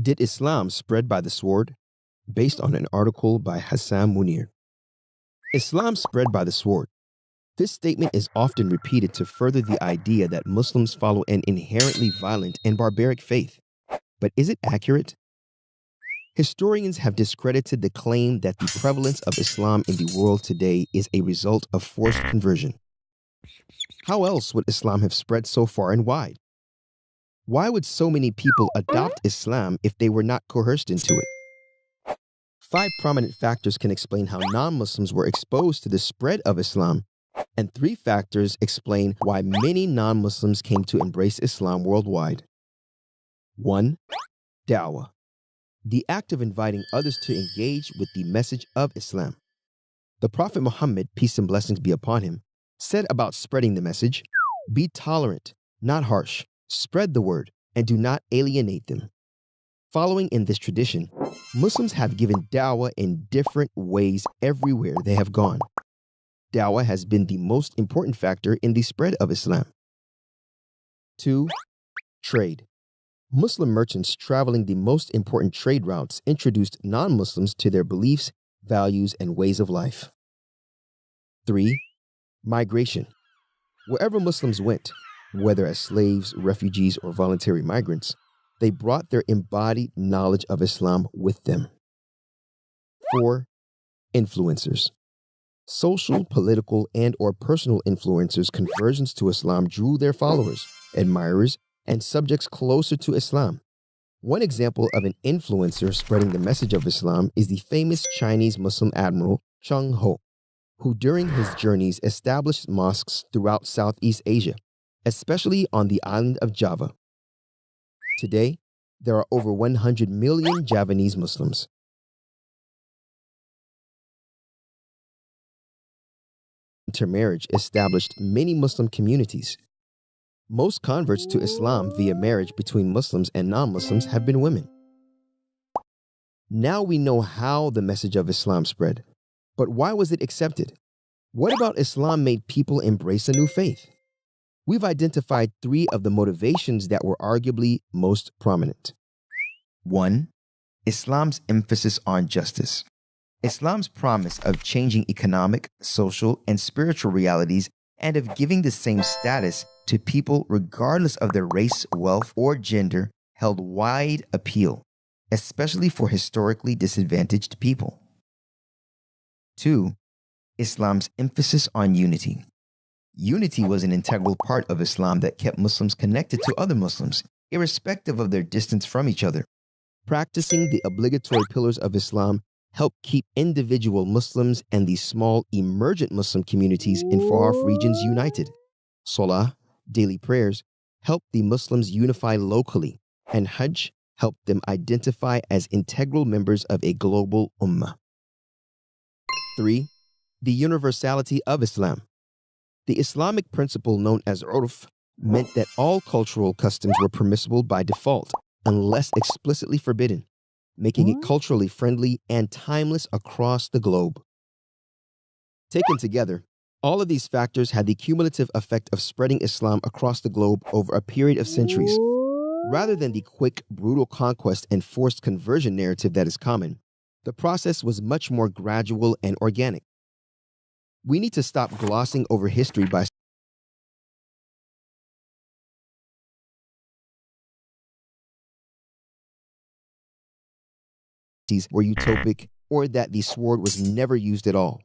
Did Islam spread by the sword? Based on an article by Hassan Munir. Islam spread by the sword. This statement is often repeated to further the idea that Muslims follow an inherently violent and barbaric faith. But is it accurate? Historians have discredited the claim that the prevalence of Islam in the world today is a result of forced conversion. How else would Islam have spread so far and wide? Why would so many people adopt Islam if they were not coerced into it? 5 prominent factors can explain how non-Muslims were exposed to the spread of Islam, and 3 factors explain why many non-Muslims came to embrace Islam worldwide. 1. Da'wah, the act of inviting others to engage with the message of Islam. The Prophet Muhammad, peace and blessings be upon him, said about spreading the message, "Be tolerant, not harsh, spread the word, and do not alienate them." Following in this tradition, Muslims have given da'wah in different ways everywhere they have gone. Da'wah has been the most important factor in the spread of Islam. 2. Trade. Muslim merchants traveling the most important trade routes introduced non-Muslims to their beliefs, values, and ways of life. 3. Migration. Wherever Muslims went, whether as slaves, refugees, or voluntary migrants, they brought their embodied knowledge of Islam with them. 4. Influencers. Social, political, and/or personal influencers' conversions to Islam drew their followers, admirers, and subjects closer to Islam. One example of an influencer spreading the message of Islam is the famous Chinese Muslim admiral Zheng Ho, who during his journeys established mosques throughout Southeast Asia, especially on the island of Java. Today, there are over 100 million Javanese Muslims. Intermarriage established many Muslim communities. Most converts to Islam via marriage between Muslims and non-Muslims have been women. Now we know how the message of Islam spread, but why was it accepted? What about Islam made people embrace a new faith? We've identified 3 of the motivations that were arguably most prominent. 1. Islam's emphasis on justice. Islam's promise of changing economic, social, and spiritual realities and of giving the same status to people regardless of their race, wealth, or gender held wide appeal, especially for historically disadvantaged people. 2. Islam's emphasis on unity. Unity was an integral part of Islam that kept Muslims connected to other Muslims, irrespective of their distance from each other. Practicing the obligatory pillars of Islam helped keep individual Muslims and the small emergent Muslim communities in far-off regions united. Salah, daily prayers, helped the Muslims unify locally, and Hajj helped them identify as integral members of a global ummah. 3. The universality of Islam. The Islamic principle known as urf meant that all cultural customs were permissible by default, unless explicitly forbidden, making it culturally friendly and timeless across the globe. Taken together, all of these factors had the cumulative effect of spreading Islam across the globe over a period of centuries. Rather than the quick, brutal conquest and forced conversion narrative that is common, the process was much more gradual and organic. We need to stop glossing over history by were utopic or that the sword was never used at all.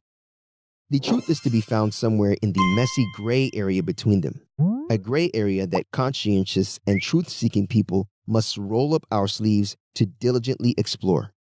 The truth is to be found somewhere in the messy gray area between them, a gray area that conscientious and truth-seeking people must roll up our sleeves to diligently explore.